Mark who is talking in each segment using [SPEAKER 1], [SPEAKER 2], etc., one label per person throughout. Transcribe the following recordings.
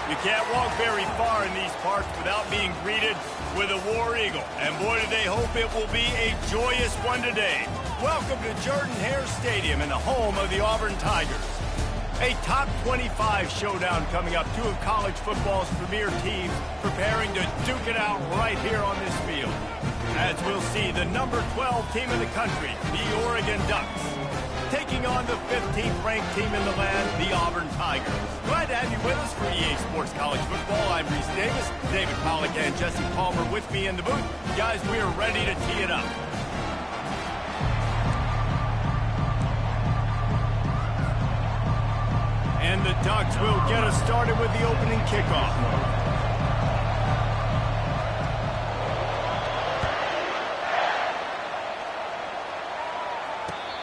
[SPEAKER 1] You can't walk very far in these parts without being greeted with a War Eagle. And boy, do they hope it will be a joyous one today. Welcome to Jordan-Hare Stadium and the home of the Auburn Tigers. A top 25 showdown coming up. Two of college football's premier teams preparing to duke it out right here on this field. As we'll see, the number 12 team in the country, the Oregon Ducks, taking on the 15th ranked team in the land, the Auburn Tigers. Glad to have you with us for EA Sports College Football. I'm Reese Davis, David Pollack and Jesse Palmer with me in the booth. Guys, we are ready to tee it up. And the Ducks will get us started with the opening kickoff.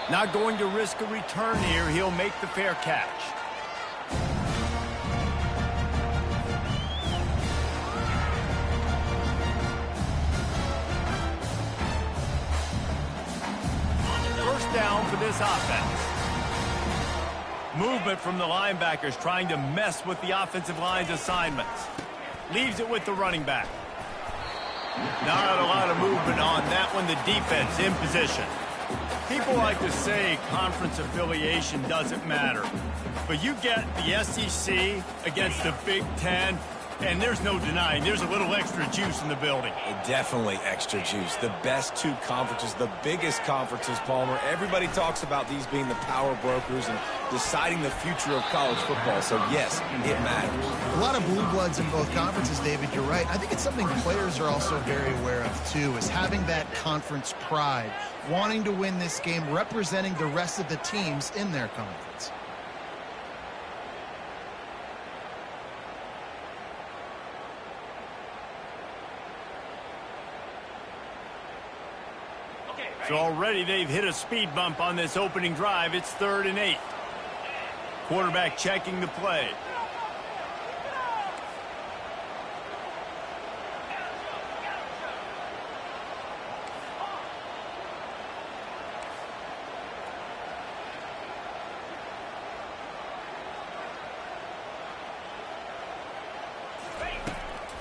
[SPEAKER 1] Not going to risk a return here. He'll make the fair catch. First down for this offense. Movement from the linebackers trying to mess with the offensive line's assignments. Leaves it with the running back. Not a lot of movement on that one. The defense in position. People like to say conference affiliation doesn't matter. But you get the SEC against the Big Ten, and there's no denying there's a little extra juice in the building.
[SPEAKER 2] Definitely extra juice. The best two conferences, the biggest conferences, Palmer. Everybody talks about these being the power brokers and deciding the future of college football. So, yes, it matters.
[SPEAKER 3] A lot of blue bloods in both conferences, David. You're right. I think it's something players are also very aware of, too, is having that conference pride, wanting to win this game, representing the rest of the teams in their conference.
[SPEAKER 1] So already they've hit a speed bump on this opening drive. It's 3rd and 8. Quarterback checking the play.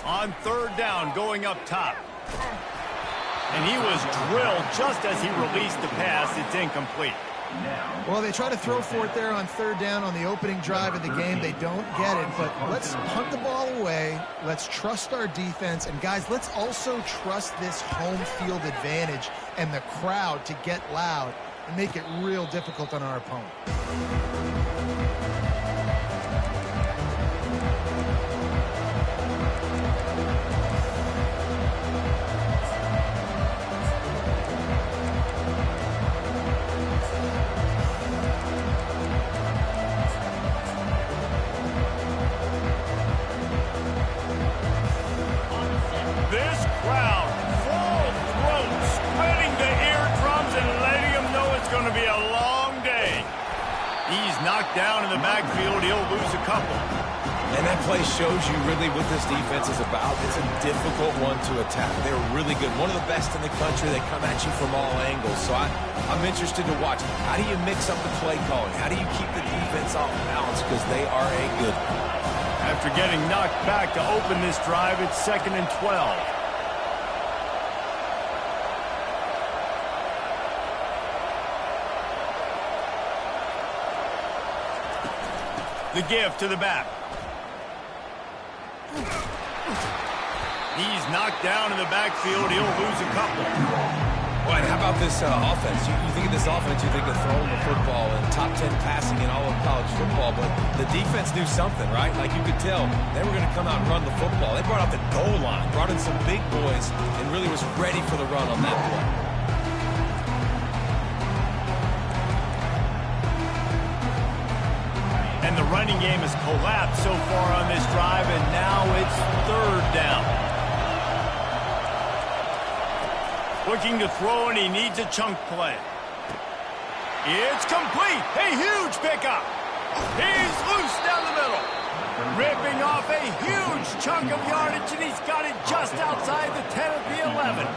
[SPEAKER 1] On 3rd down, going up top. And he was drilled just as he released the pass. It's incomplete.
[SPEAKER 3] Well, they try to throw for it there on 3rd down on the opening drive of the game. They don't get it, but let's hunt the ball away. Let's trust our defense. And, guys, let's also trust this home field advantage and the crowd to get loud and make it real difficult on our opponent.
[SPEAKER 1] Down in the backfield, he'll lose a couple.
[SPEAKER 2] And that play shows you really what this defense is about. It's a difficult one to attack. They're really good. One of the best in the country. They come at you from all angles. So I'm interested to watch. How do you mix up the play calling? How do you keep the defense off balance? Because they are a good one.
[SPEAKER 1] After getting knocked back to open this drive, it's 2nd and 12. The give to the back. He's knocked down in the backfield. He'll lose a couple.
[SPEAKER 2] Well, and how about this offense? You think of this offense, you think of throwing the football and top 10 passing in all of college football, but the defense knew something, right? Like you could tell they were going to come out and run the football. They brought out the goal line, brought in some big boys, and really was ready for the run on that play.
[SPEAKER 1] And the running game has collapsed so far on this drive, and now it's 3rd down. Looking to throw, and he needs a chunk play. It's complete. A huge pickup. He's loose down the middle. Ripping off a huge chunk of yardage, and he's got it just outside the 10 of the 11.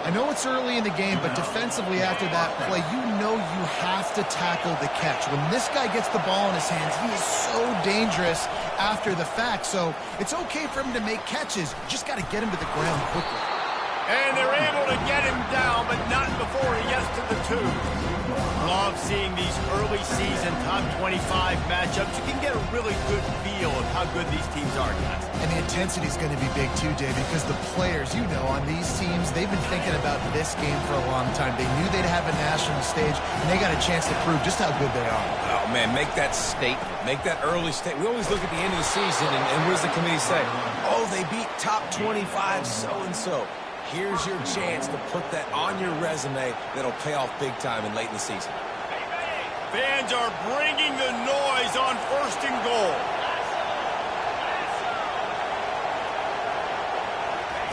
[SPEAKER 3] I know it's early in the game, but defensively after that play, you know you have to tackle the catch. When this guy gets the ball in his hands, he is so dangerous after the fact. So it's okay for him to make catches. You just got to get him to the ground quickly.
[SPEAKER 1] And they're able to get him down, but not before he gets to the 2. Love seeing these early season top 25 matchups. You can get a really good feel of how good these teams are, guys.
[SPEAKER 3] And the intensity is going to be big too, Dave, because the players, you know, on these teams, they've been thinking about this game for a long time. They knew they'd have a national stage, and they got a chance to prove just how good they are.
[SPEAKER 2] Oh, man, make that statement. Make that early statement. We always look at the end of the season, and what does the committee say? Oh, they beat top 25 so-and-so. Here's your chance to put that on your resume that'll pay off big time and late in the season.
[SPEAKER 1] Fans are bringing the noise on 1st and goal.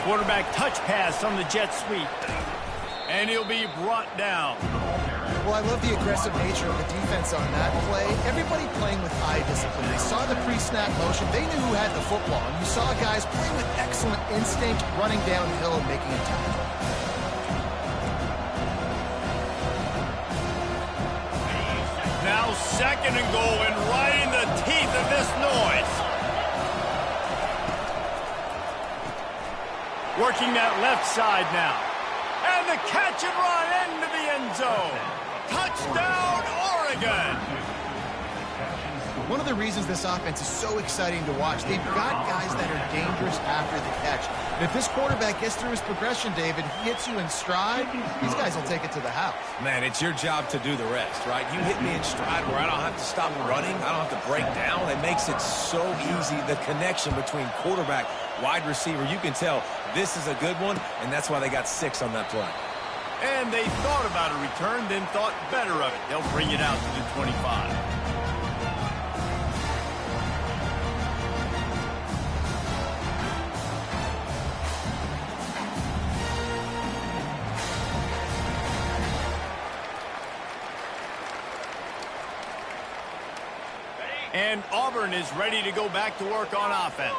[SPEAKER 1] Quarterback touch pass on the jet sweep. And he'll be brought down.
[SPEAKER 3] Well, I love the aggressive nature of the defense on that play. Everybody playing with eye discipline. They saw the pre-snap motion. They knew who had the football. And you saw guys play with excellent instinct, running downhill and making a tackle.
[SPEAKER 1] Now 2nd and goal, and right in the teeth of this noise. Working that left side now. And the catch and run into the end zone. Touchdown, Oregon!
[SPEAKER 3] One of the reasons this offense is so exciting to watch, they've got guys that are dangerous after the catch. And if this quarterback gets through his progression, David, he hits you in stride, these guys will take it to the house.
[SPEAKER 2] Man, it's your job to do the rest, right? You hit me in stride where I don't have to stop running. I don't have to break down. It makes it so easy. The connection between quarterback, wide receiver, you can tell this is a good one, and that's why they got 6 on that play.
[SPEAKER 1] And they thought about a return, then thought better of it. They'll bring it out to the 25. And Auburn is ready to go back to work on offense.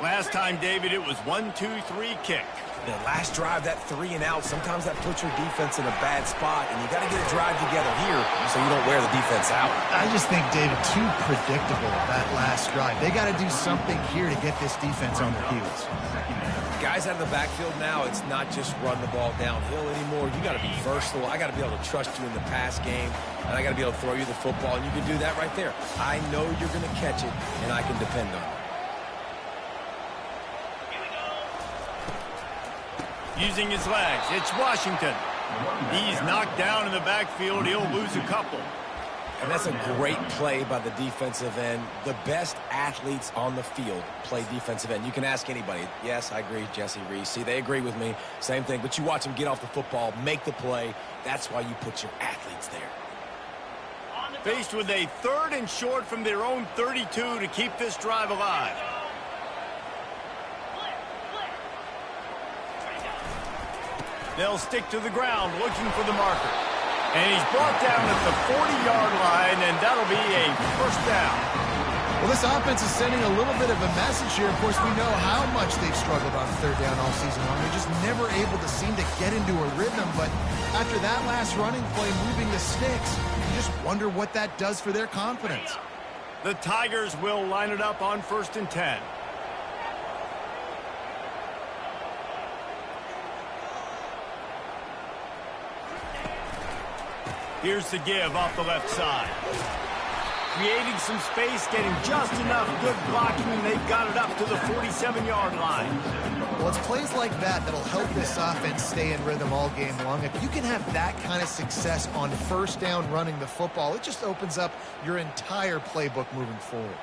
[SPEAKER 1] Last time, David, it was 1-2-3 kick.
[SPEAKER 2] The last drive, that 3 and out, sometimes that puts your defense in a bad spot, and you got to get a drive together here so you don't wear the defense out.
[SPEAKER 3] I just think, David, too predictable, that last drive. They got to do something here to get this defense on their heels.
[SPEAKER 2] Guys out of the backfield now, it's not just run the ball downhill anymore. You got to be versatile. I got to be able to trust you in the pass game, and I got to be able to throw you the football, and you can do that right there. I know you're going to catch it, and I can depend on it.
[SPEAKER 1] Using his legs, it's Washington. He's knocked down in the backfield. He'll lose a couple.
[SPEAKER 2] And that's a great play by the defensive end. The best athletes on the field play defensive end. You can ask anybody. Yes, I agree, Jesse Reese. See, they agree with me. Same thing. But you watch them get off the football, make the play. That's why you put your athletes there.
[SPEAKER 1] Faced with a 3rd and short from their own 32 to keep this drive alive. They'll stick to the ground looking for the marker. And he's brought down at the 40-yard line, and that'll be a 1st down.
[SPEAKER 3] Well, this offense is sending a little bit of a message here. Of course, we know how much they've struggled on 3rd down all season long. They're just never able to seem to get into a rhythm. But after that last running play, moving the sticks, you just wonder what that does for their confidence.
[SPEAKER 1] The Tigers will line it up on 1st and 10. Here's the give off the left side. Creating some space, getting just enough good blocking, and they've got it up to the 47-yard line.
[SPEAKER 3] Well, it's plays like that that'll help this offense stay in rhythm all game long. If you can have that kind of success on 1st down running the football, it just opens up your entire playbook moving forward.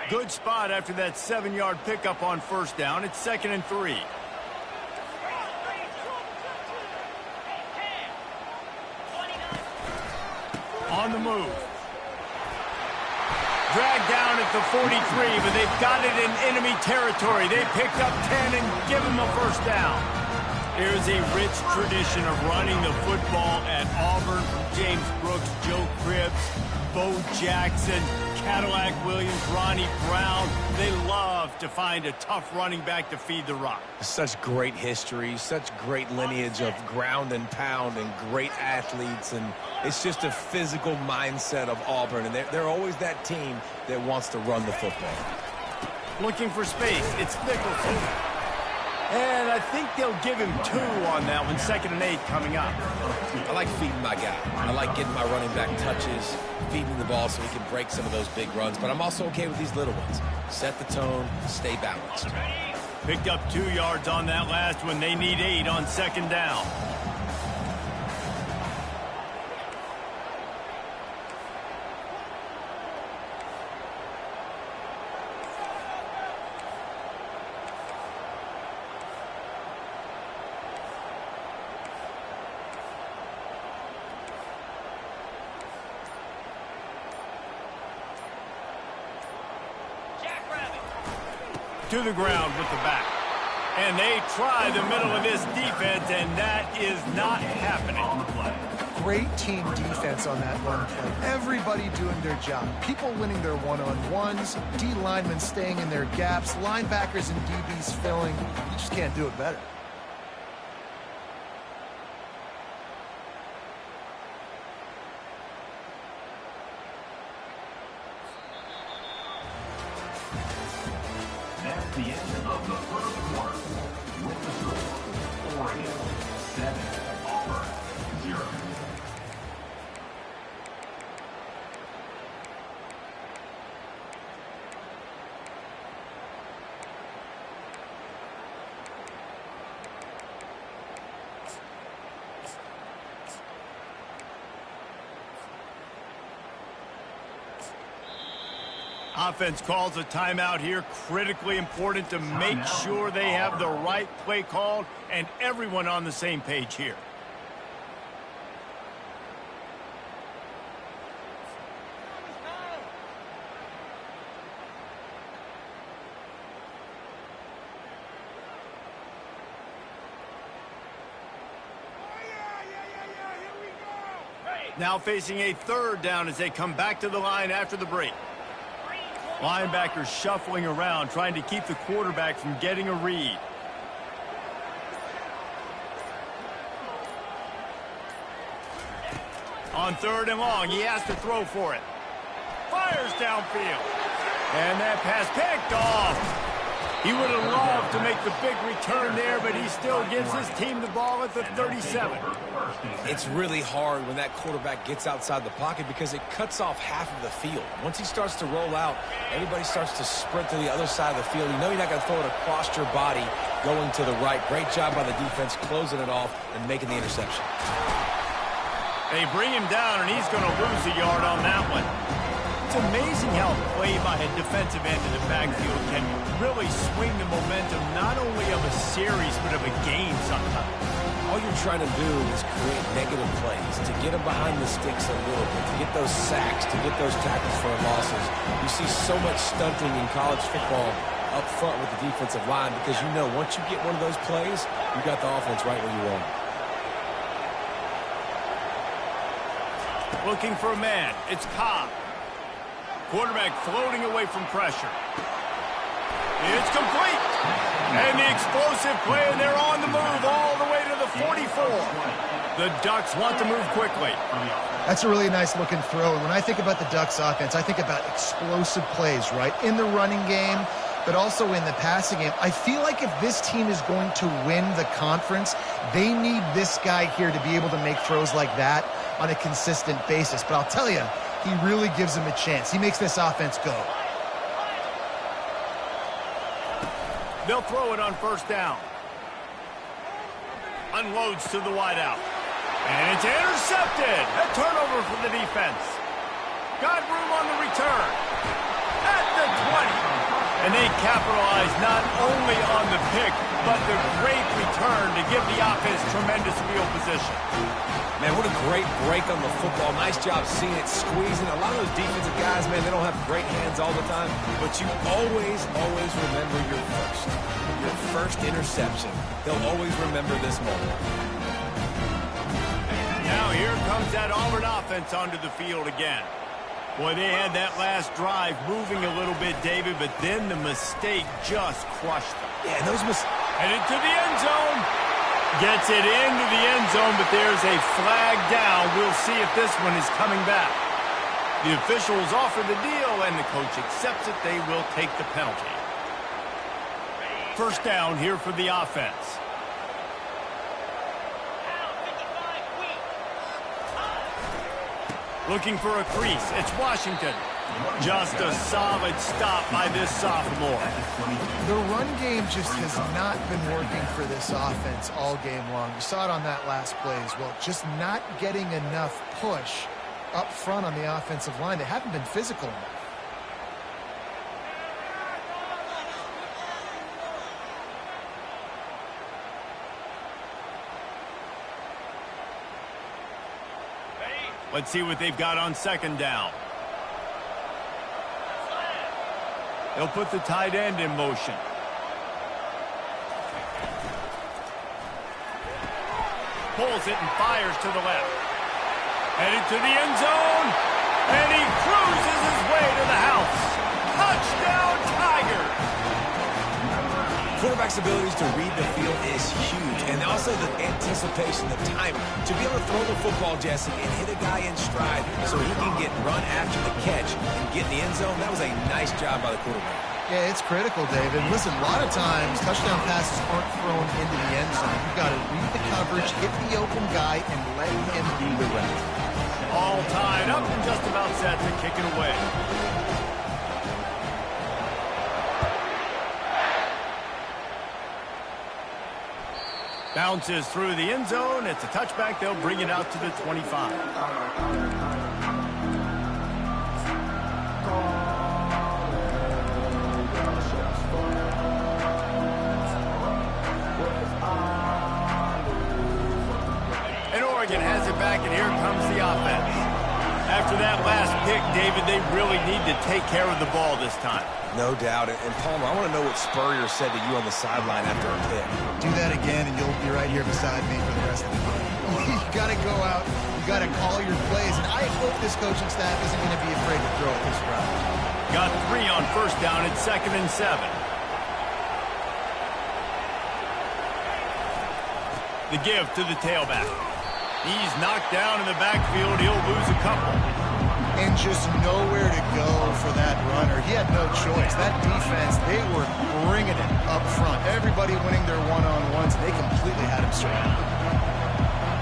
[SPEAKER 1] Good spot after that 7-yard pickup on 1st down. It's 2nd and 3. On the move. Dragged down at the 43, but they've got it in enemy territory. They picked up 10 and give him a 1st down. There's a rich tradition of running the football at Auburn, from James Brooks, Joe Cribbs, Bo Jackson, Cadillac Williams, Ronnie Brown. They love to find a tough running back to feed the rock.
[SPEAKER 2] Such great history, such great lineage of ground and pound and great athletes, and it's just a physical mindset of Auburn, and they're always that team that wants to run the football.
[SPEAKER 1] Looking for space, it's Nicholson. And I think they'll give him 2 on that one, 2nd and 8 coming up.
[SPEAKER 2] I like feeding my guy. I like getting my running back touches, feeding the ball so he can break some of those big runs, but I'm also okay with these little ones. Set the tone, stay balanced.
[SPEAKER 1] Picked up 2 yards on that last one. They need 8 on 2nd down. To the ground with the back. And they try the middle of this defense, and that is not happening.
[SPEAKER 3] Great team defense on that run play. Everybody doing their job. People winning their one-on-ones, D linemen staying in their gaps, linebackers and DBs filling. You just can't do it better.
[SPEAKER 4] The end of the first quarter. With the score, Oregon 7, Auburn 0.
[SPEAKER 1] Offense calls a timeout here. Critically important to make sure they have the right play called and everyone on the same page here. Now facing a 3rd down as they come back to the line after the break. Linebackers shuffling around, trying to keep the quarterback from getting a read. On 3rd and long, he has to throw for it. Fires downfield. And that pass picked off. He would have loved to make the big return there, but he still gives his team the ball at the 37.
[SPEAKER 2] It's really hard when that quarterback gets outside the pocket because it cuts off half of the field. Once he starts to roll out, everybody starts to sprint to the other side of the field. You know you're not going to throw it across your body going to the right. Great job by the defense closing it off and making the interception.
[SPEAKER 1] They bring him down, and he's going to lose a yard on that one. It's amazing how play by a defensive end in the backfield can really swing the momentum not only of a series but of a game sometimes.
[SPEAKER 2] All you're trying to do is create negative plays, to get them behind the sticks a little bit, to get those sacks, to get those tackles for losses. You see so much stunting in college football up front with the defensive line because you know once you get one of those plays, you got the offense right where you want it.
[SPEAKER 1] Looking for a man. It's Cobb. Quarterback floating away from pressure. It's complete. And the explosive play, and they're on the move all the way to the 44. The Ducks want to move quickly.
[SPEAKER 3] That's a really nice looking throw. And when I think about the Ducks offense, I think about explosive plays, right? In the running game, but also in the passing game. I feel like if this team is going to win the conference, they need this guy here to be able to make throws like that on a consistent basis. But I'll tell you, he really gives them a chance. He makes this offense go.
[SPEAKER 1] They'll throw it on 1st down. Unloads to the wideout. And it's intercepted. A turnover for the defense. Got room on the return. At the 20. And they capitalize not only on the pick, but the great return to to give the offense tremendous field position.
[SPEAKER 2] Man, what a great break on the football. Nice job seeing it, squeezing. A lot of those defensive guys, man, they don't have great hands all the time, but you always remember your first interception. They'll always remember this moment.
[SPEAKER 1] Now here comes that Auburn offense onto the field again. Boy, they had that last drive moving a little bit, David, but then the mistake just crushed them.
[SPEAKER 2] Yeah, those
[SPEAKER 1] Headed to the end zone. Gets it into the end zone, but there's a flag down. We'll see if this one is coming back. The officials offer the deal, and the coach accepts it. They will take the penalty. First down here for the offense. Looking for a crease. It's Washington. Just a solid stop by this sophomore.
[SPEAKER 3] The run game just has not been working for this offense all game long. You saw it on that last play as well. Just not getting enough push up front on the offensive line. They haven't been physical enough.
[SPEAKER 1] Let's see what they've got on second down. They'll put the tight end in motion. Pulls it and fires to the left. Headed to the end zone. And he cruises his way to the house. Touchdown, Tigers!
[SPEAKER 2] Quarterback's abilities to read the field is huge, and also the anticipation, the timing. To be able to throw the football, Jesse, and hit a guy in stride so he can get run after the catch and get in the end zone, that was a nice job by the quarterback.
[SPEAKER 3] Yeah, it's critical, David. Listen, a lot of times touchdown passes aren't thrown into the end zone. You've got to read the coverage, hit the open guy, and let him do the rest.
[SPEAKER 1] All tied up and just about set to kick it away. Bounces through the end zone. It's a touchback. They'll bring it out to the 25. And Oregon has it back, and here comes the offense. After that last pick, David, they really need to take care of the ball this time.
[SPEAKER 2] No doubt. And Palmer, I want to know what Spurrier said to you on the sideline after a pick.
[SPEAKER 3] Do that again, and you'll be right here beside me for the rest of the game. You got to go out. You got to call your plays. And I hope this coaching staff isn't going to be afraid to throw it this route.
[SPEAKER 1] Got 3 on first down. It's 2nd and 7. The give to the tailback. He's knocked down in the backfield. He'll lose a couple.
[SPEAKER 3] And just nowhere to go for that runner. He had no choice. That defense, they were bringing it up front. Everybody winning their one-on-ones. They completely had him surrounded.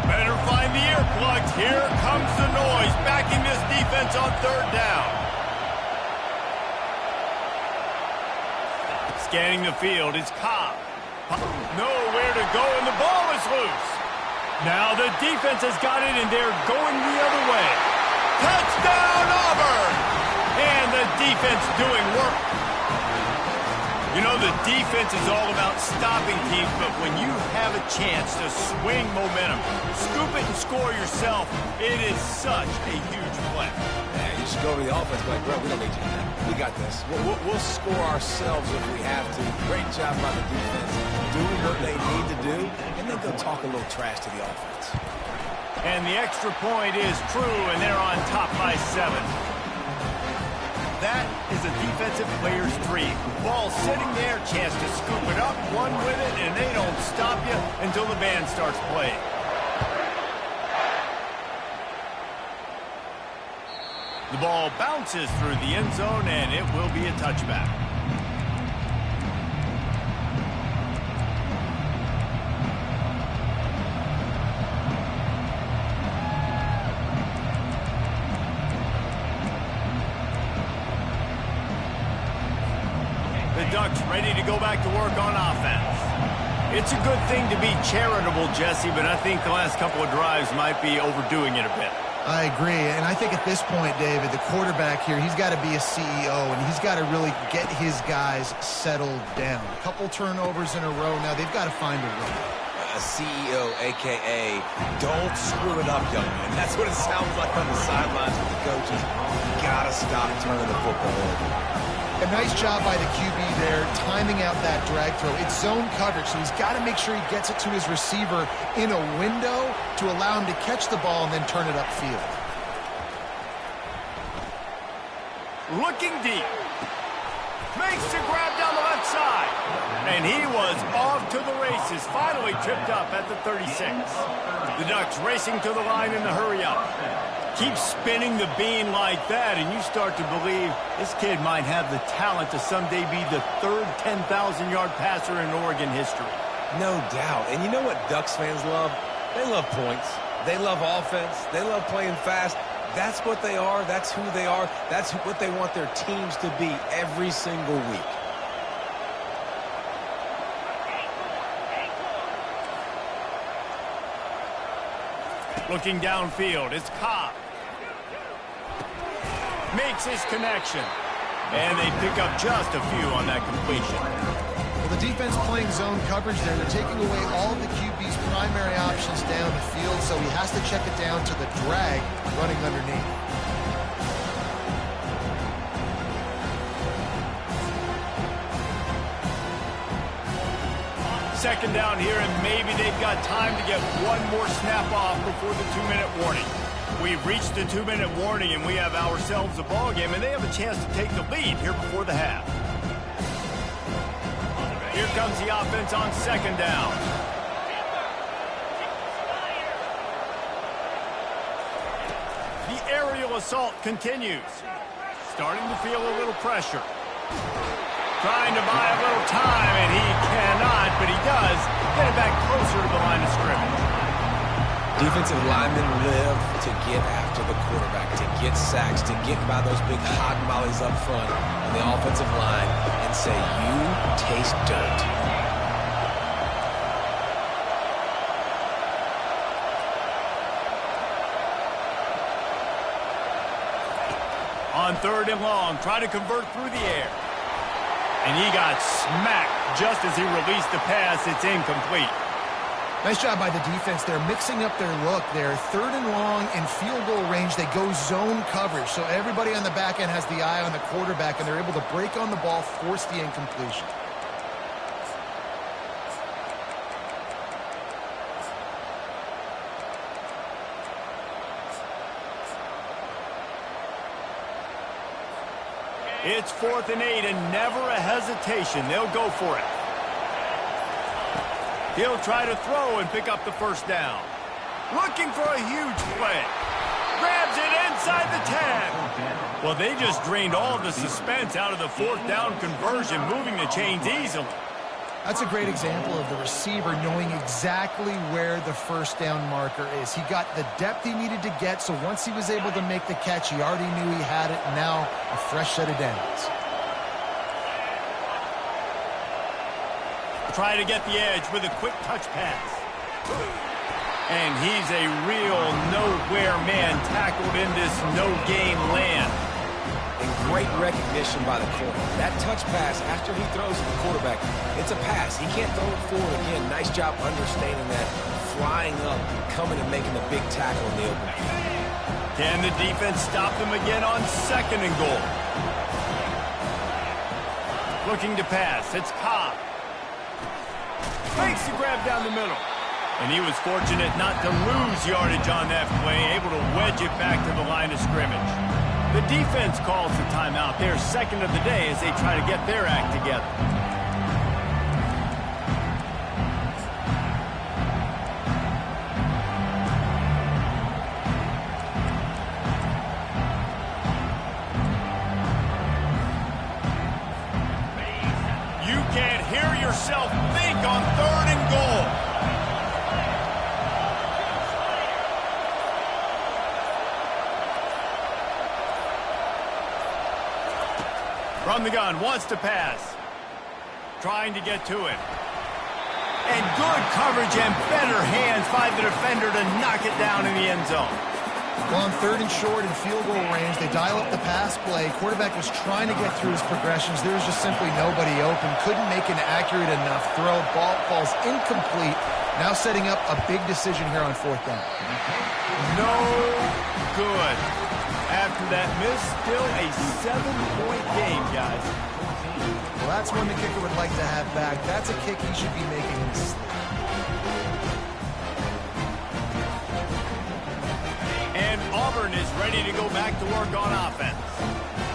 [SPEAKER 1] Better find the earplugs. Here comes the noise. Backing this defense on 3rd down. Scanning the field is Cobb. Nowhere to go, and the ball is loose. Now the defense has got it, and they're going the other way. Touchdown, Auburn! And the defense doing work. You know, the defense is all about stopping teams, but when you have a chance to swing momentum, scoop it and score yourself, it is such a huge play.
[SPEAKER 2] Yeah, you should go to the offense, but bro, we don't need you. We got this. We'll score ourselves if we have to. Great job by the defense, doing what they need to do, and then go talk a little trash to the offense.
[SPEAKER 1] And the extra point is true, and they're on top by 7. That is a defensive player's dream. Ball sitting there, chance to scoop it up, run with it, and they don't stop you until the band starts playing. The ball bounces through the end zone, and it will be a touchback. Ducks ready to go back to work on offense. It's a good thing to be charitable, Jesse, but I think the last couple of drives might be overdoing it a bit.
[SPEAKER 3] I agree, and I think at this point, David, the quarterback here, he's got to be a CEO, and he's got to really get his guys settled down. A couple turnovers in a row now. They've got to find a way.
[SPEAKER 2] a CEO, a.k.a. don't screw it up, young man. That's what it sounds like on the sidelines with the coaches. You gotta stop turning the football over.
[SPEAKER 3] A nice job by the QB there, timing out that drag throw. It's zone coverage, so he's got to make sure he gets it to his receiver in a window to allow him to catch the ball and then turn it upfield.
[SPEAKER 1] Looking deep. Makes the grab down the left side. And he was off to the races. Finally tripped up at the 36. The Ducks racing to the line in the hurry up. Keep spinning the bean like that, and you start to believe this kid might have the talent to someday be the third 10,000-yard passer in Oregon history.
[SPEAKER 2] No doubt. And you know what Ducks fans love? They love points. They love offense. They love playing fast. That's what they are. That's who they are. That's what they want their teams to be every single week.
[SPEAKER 1] Looking downfield, it's Cobb. Makes his connection. And they pick up just a few on that completion.
[SPEAKER 3] Well, the defense playing zone coverage there. They're taking away all the QB's primary options down the field, so he has to check it down to the drag running underneath.
[SPEAKER 1] Second down here, and maybe they've got time to get one more snap off before the 2-minute warning. We've reached the 2-minute warning, and we have ourselves a ball game, and they have a chance to take the lead here before the half. Here comes the offense on second down. The aerial assault continues. Starting to feel a little pressure. Trying to buy a little time, and he cannot, but he does get it back closer to the line of scrimmage.
[SPEAKER 2] Defensive linemen live to get after the quarterback, to get sacks, to get by those big hot mollies up front on the offensive line and say, you taste dirt.
[SPEAKER 1] On third and long, try to convert through the air. And he got smacked just as he released the pass. It's incomplete.
[SPEAKER 3] Nice job by the defense. They're mixing up their look there. Third and long in field goal range. They go zone coverage. So everybody on the back end has the eye on the quarterback, and they're able to break on the ball, force the incompletion.
[SPEAKER 1] It's 4th and 8, and never a hesitation. They'll go for it. He'll try to throw and pick up the first down. Looking for a huge play. Grabs it inside the 10. Well, they just drained all the suspense out of the 4th down conversion, moving the chains easily.
[SPEAKER 3] That's a great example of the receiver knowing exactly where the first down marker is. He got the depth he needed to get, so once he was able to make the catch, he already knew he had it. Now, a fresh set of downs.
[SPEAKER 1] Try to get the edge with a quick touch pass. And he's a real nowhere man tackled in this no-game land.
[SPEAKER 2] And great recognition by the corner. That touch pass after he throws to the quarterback, it's a pass. He can't throw it forward again. Nice job understanding that, flying up, coming and making the big tackle in the open.
[SPEAKER 1] Can the defense stop them again on second and goal? Looking to pass. It's Cobb. Makes the grab down the middle. And he was fortunate not to lose yardage on that play, able to wedge it back to the line of scrimmage. The defense calls the timeout, their second of the day, as they try to get their act together. You can't hear yourself think on third and goal. From the gun, wants to pass. Trying to get to it. And good coverage and better hands by the defender to knock it down in the end zone.
[SPEAKER 3] Well, on 3rd and short in field goal range, they dial up the pass play. Quarterback was trying to get through his progressions. There was just simply nobody open. Couldn't make an accurate enough throw. Ball falls incomplete. Now setting up a big decision here on 4th down.
[SPEAKER 1] No good. After that miss, still a 7-point game, guys.
[SPEAKER 3] Well, that's one the kicker would like to have back. That's a kick he should be making in his sleep.
[SPEAKER 1] And Auburn is ready to go back to work on offense.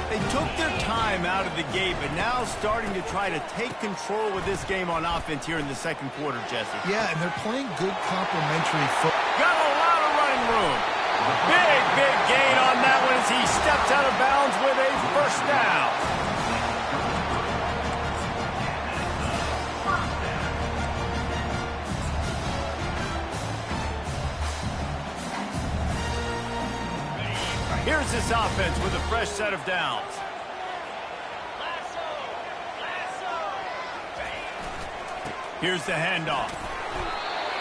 [SPEAKER 1] They took their time out of the gate, but now starting to try to take control of this game on offense here in the 2nd quarter, Jesse.
[SPEAKER 3] Yeah, and they're playing good complementary football.
[SPEAKER 1] Got a lot of running room. Big gain on that one as he steps out of bounds with a 1st down. Here's this offense with a fresh set of downs. Here's the handoff.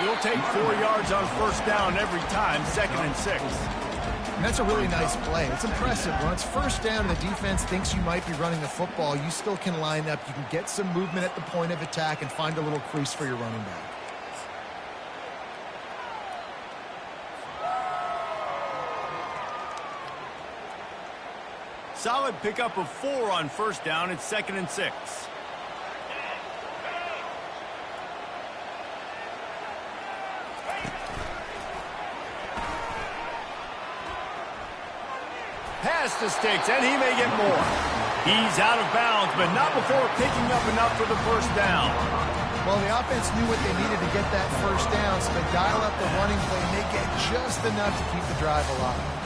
[SPEAKER 1] He'll take 4 yards on 1st down every time, 2nd and 6.
[SPEAKER 3] And that's a really nice play. It's impressive. When it's 1st down and the defense thinks you might be running the football, you still can line up. You can get some movement at the point of attack and find a little crease for your running back.
[SPEAKER 1] Solid pickup of 4 on 1st down. It's 2nd and 6. Pass to Sticks, and he may get more. He's out of bounds, but not before picking up enough for the 1st down.
[SPEAKER 3] Well, the offense knew what they needed to get that 1st down, so they dial up the running play, and they get just enough to keep the drive alive.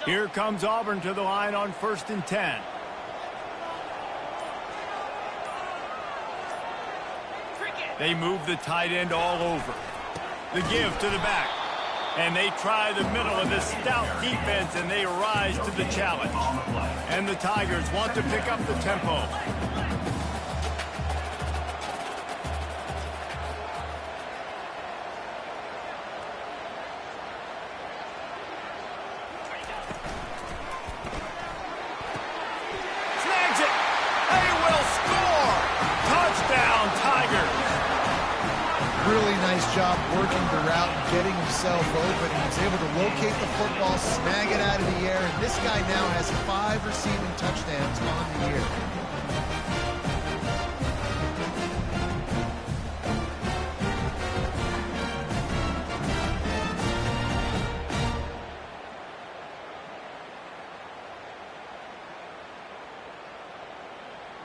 [SPEAKER 1] Here comes Auburn to the line on 1st and 10. They move the tight end all over. The give to the back. And they try the middle of this stout defense, and they rise to the challenge. And the Tigers want to pick up the tempo.
[SPEAKER 3] Really nice job working the route and getting himself open. He was able to locate the football, snag it out of the air, and this guy now has 5 receiving touchdowns on the year.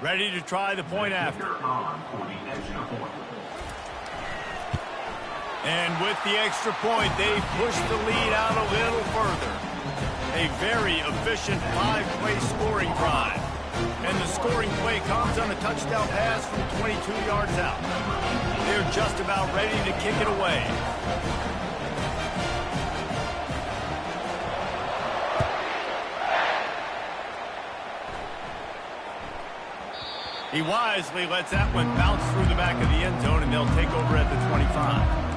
[SPEAKER 1] Ready to try the point after. And with the extra point, they push the lead out a little further. A very efficient 5-play scoring drive. And the scoring play comes on a touchdown pass from 22 yards out. They're just about ready to kick it away. He wisely lets that one bounce through the back of the end zone, and they'll take over at the 25.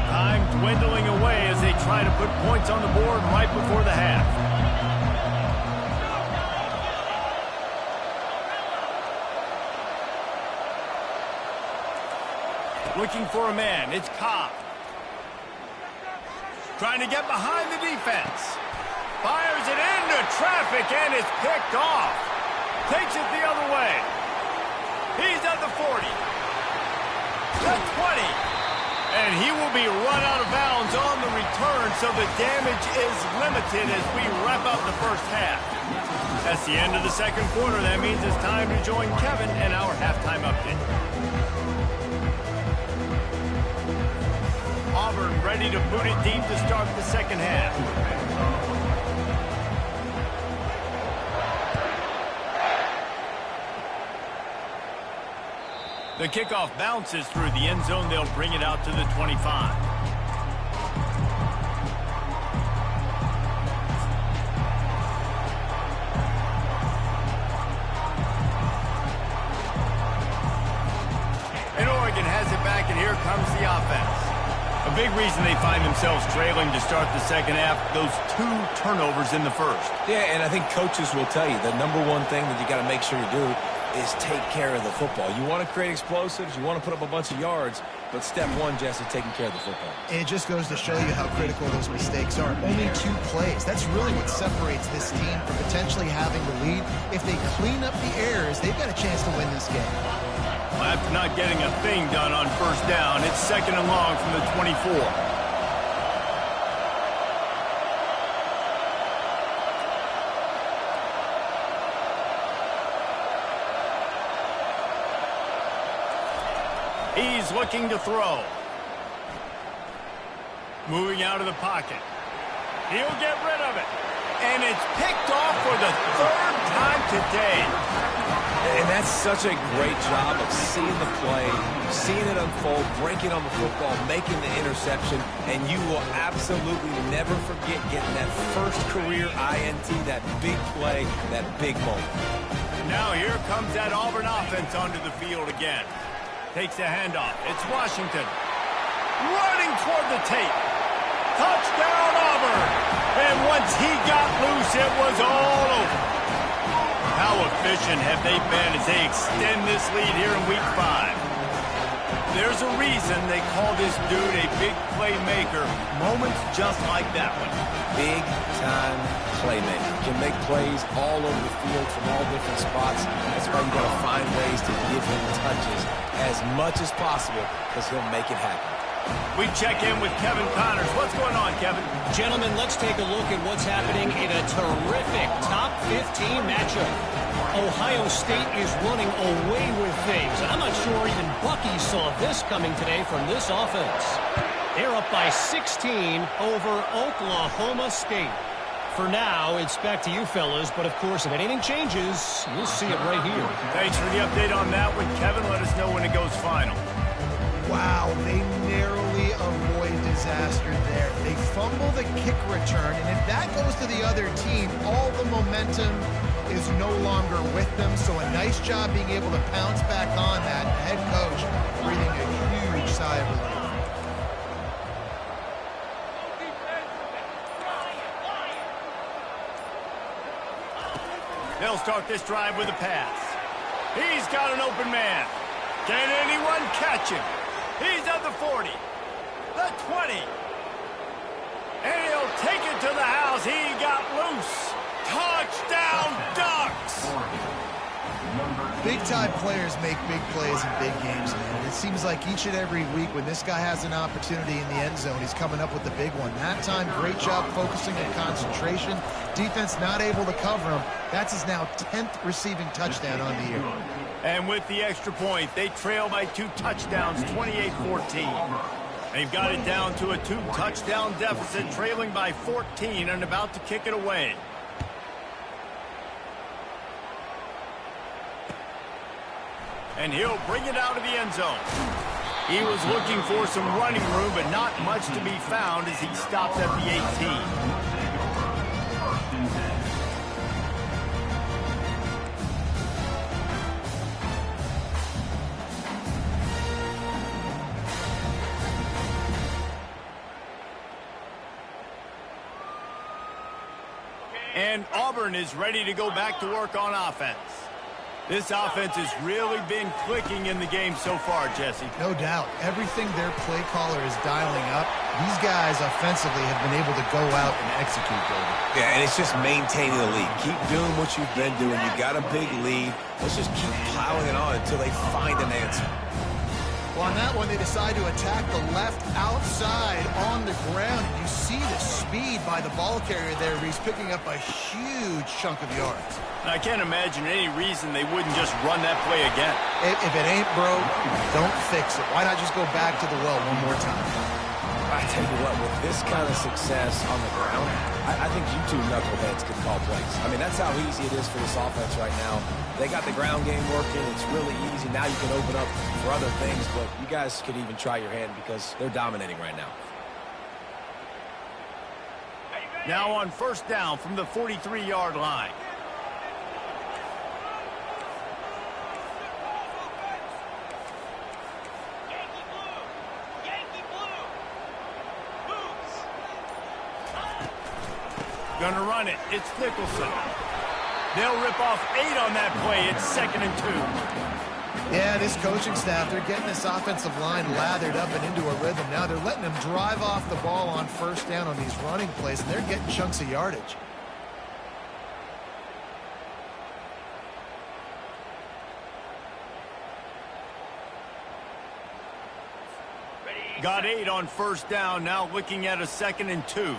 [SPEAKER 1] Time dwindling away as they try to put points on the board right before the half. Looking for a man. It's Cobb. Trying to get behind the defense. Fires it into traffic, and it's picked off. Takes it the other way. He's at the 40. The 20. And he will be run out of bounds on the return, so the damage is limited as we wrap up the first half. That's the end of the 2nd quarter. That means it's time to join Kevin and our halftime update. Auburn ready to boot it deep to start the second half. The kickoff bounces through the end zone. They'll bring it out to the 25. And Oregon has it back, and here comes the offense. A big reason they find themselves trailing to start the second half, those 2 turnovers in the first.
[SPEAKER 2] Yeah, and I think coaches will tell you the number one thing that you got to make sure you do is take care of the football. You want to create explosives, you want to put up a bunch of yards, but step one, Jesse, taking care of the football.
[SPEAKER 3] It just goes to show you how critical those mistakes are. Only 2 plays. That's really what separates this team from potentially having the lead. If they clean up the errors, they've got a chance to win this game.
[SPEAKER 1] Well, after not getting a thing done on first down, it's 2nd and long from the 24. He's looking to throw. Moving out of the pocket. He'll get rid of it. And it's picked off for the 3rd time today.
[SPEAKER 2] And that's such a great job of seeing the play, seeing it unfold, breaking on the football, making the interception, and you will absolutely never forget getting that first career INT, that big play, that big moment.
[SPEAKER 1] Now here comes that Auburn offense onto the field again. Takes a handoff. It's Washington. Running toward the tape. Touchdown, Auburn. And once he got loose, it was all over. How efficient have they been as they extend this lead here in Week 5? There's a reason they call this dude a big playmaker. Moments just like that one.
[SPEAKER 2] Big-time playmaker. Can make plays all over the field from all different spots. That's why you got to find ways to give him touches as much as possible because he'll make it happen.
[SPEAKER 1] We check in with Kevin Connors. What's going on, Kevin?
[SPEAKER 5] Gentlemen, let's take a look at what's happening in a terrific top 15 matchup. Ohio State is running away with things. I'm not sure even Bucky saw this coming today from this offense. They're up by 16 over Oklahoma State. For now, it's back to you fellas, but of course, if anything changes, you'll see it right here.
[SPEAKER 1] Thanks for the update on that one, Kevin. Let us know when it goes final.
[SPEAKER 3] Wow, they narrowly avoid disaster there. They fumble the kick return, and if that goes to the other team, all the momentum is no longer with them. So a nice job being able to pounce back on that. Head coach breathing a huge sigh of relief.
[SPEAKER 1] They'll start this drive with a pass. He's got an open man. Can anyone catch him? He's at the 40, the 20, and he'll take it to the house. He got loose. Touchdown, Ducks!
[SPEAKER 3] Big-time players make big plays in big games, man. It seems like each and every week when this guy has an opportunity in the end zone, he's coming up with the big one. That time, great job focusing on concentration. Defense not able to cover him. That's his now 10th receiving touchdown on the year.
[SPEAKER 1] And with the extra point, they trail by 2 touchdowns, 28-14. They've got it down to a 2-touchdown deficit, trailing by 14 and about to kick it away. And he'll bring it out of the end zone. He was looking for some running room, but not much to be found as he stops at the 18. And Auburn is ready to go back to work on offense. This offense has really been clicking in the game so far, Jesse.
[SPEAKER 3] No doubt. Everything their play caller is dialing up, these guys offensively have been able to go out and execute, David.
[SPEAKER 2] Yeah, and it's just maintaining the lead. Keep doing what you've been doing. You got a big lead. Let's just keep plowing it on until they find an answer.
[SPEAKER 3] Well, on that one, they decide to attack the left outside on the ground. You see the speed by the ball carrier there. He's picking up a huge chunk of yards.
[SPEAKER 1] I can't imagine any reason they wouldn't just run that play again.
[SPEAKER 3] If it ain't broke, don't fix it. Why not just go back to the well one more time?
[SPEAKER 2] I tell you what, with this kind of success on the ground, I think you two knuckleheads can call plays. I mean, that's how easy it is for this offense right now. They got the ground game working. It's really easy. Now you can open up for other things, but you guys could even try your hand because they're dominating right now.
[SPEAKER 1] Now on first down from the 43-yard line. Gonna run it. It's Nicholson. They'll rip off 8 on that play. It's 2nd and 2.
[SPEAKER 3] Yeah, this coaching staff, they're getting this offensive line lathered up and into a rhythm. Now they're letting them drive off the ball on first down on these running plays, and they're getting chunks of yardage.
[SPEAKER 1] Got 8 on first down. Now looking at a 2nd and 2.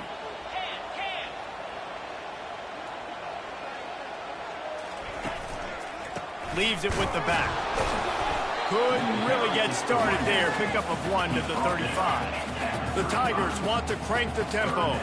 [SPEAKER 1] Leaves it with the back. Couldn't really get started there. Pickup of 1 to the 35. The Tigers want to crank the tempo.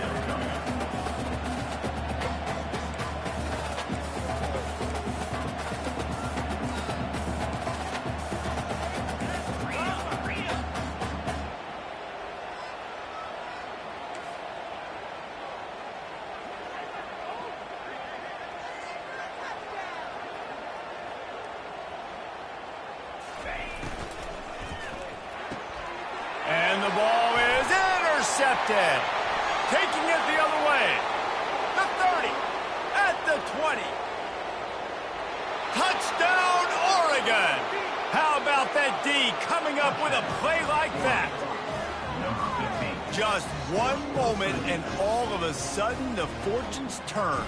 [SPEAKER 1] And the ball is intercepted. Taking it the other way. The 30. At the 20. Touchdown, Oregon. How about that D coming up with a play like that? Just one moment and all of a sudden the fortunes turn.